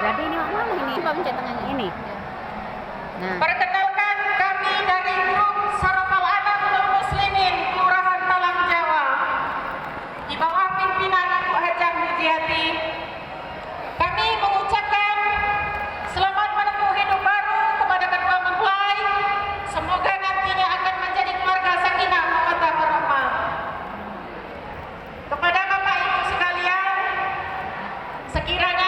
Jadi ini mana ini? Coba pencet tangannya. Ini. Nah. Perkenalkan kami dari grup Sarapal Anak Nur Muslimin Kelurahan Talang Jawa di bawah pimpinan Ibu Hajah Mujiati. Kami mengucapkan selamat menempuh hidup baru kepada kedua mempelai. Semoga nantinya akan menjadi keluarga sakinah mawaddah warahmah. Kepada Bapak Ibu sekalian, sekiranya